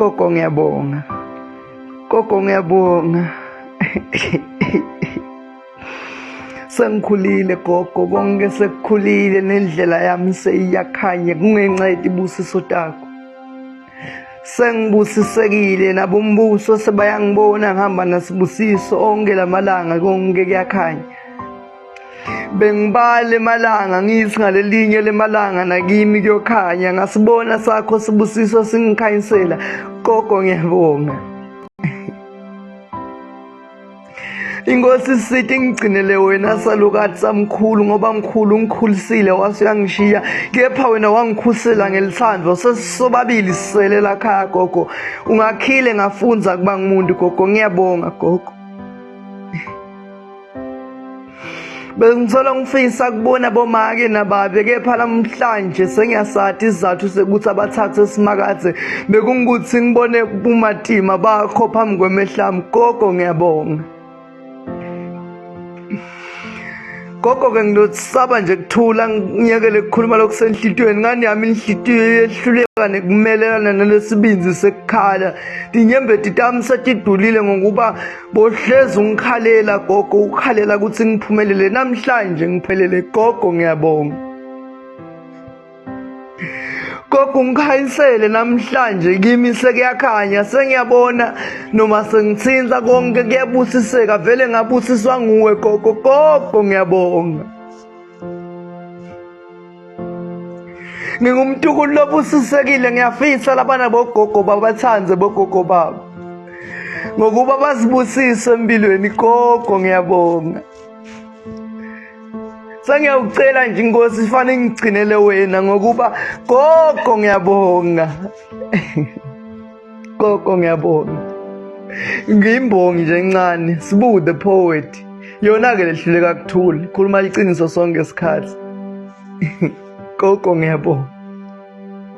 Gogo ngiyabonga. Gogo ngiyabonga. Sengikhulile gogo, konke sekukhulile nendlela yami seyiyakhanya kungenxa yetibusiso takho. Sengibusisekile nabombuso sebayangibona ngihamba nasibusiso onke lamalanga konke kuyakhanya. Bengibale emalanga ngithi ngalelinye lemalanga nakimi kuyokhanya ngasibona sakho sibusiso singikhanyisela. Gogo ngiyabonga. Inkosi sithi ngigcinele wena salukazi samkhulu ngoba mkhulu ngikhulisile wasuyangishiya kepha wena wangikhusela ngelithandvo sesisobabili siselela khaya gogo. Ungakhile ngafunza kuba ngumuntu gogo, ngiyabonga gogo. Bengithola ngifisa kubona bomake nababe kepha namhlanje sengiyasathi isizathu sekuthi abathathe simakathe bekungukuthi ngibone umatima bakho phambi kwemehlami. Gogo ngiyabonga. Gogo ke ngilosaba nje kuthula ngiyekele ukukhuluma lokusenhlitweni ngani yami inhlitiyo yehluleka nekumelelana nalesibinzi sekukhala. Tinyembe titami setidulile ngokuba bohlezi ungikhalela gogo, ukhalela ukuthi ngiphumelele namhlanje ngiphelele. Gogo ngiyabonga. Gogo ngikhanyisele namhlanje kimi sekuyakhanya sengiyabona noma sengithinta konke kuyabusiseka vele ngabusiswa nguwe gogo. Gogo ngiyabonga. Ngingumntu lobusisekile ngiyafisa labana bogogo babathanze bogogo babo ngokuba bazibusise empilweni. Gogo ngiyabonga. Sengiyawucela nje inkosi fanele ngigcinele wena ngokuba gogo ngiyabonga. Gogo ngiyabonga. Ngiyimbongi nje encane, Sibu the poet. Yona ke lehluleka kuthula, ikhuluma iqiniso sonke isikhathi. Gogo ngiyabonga.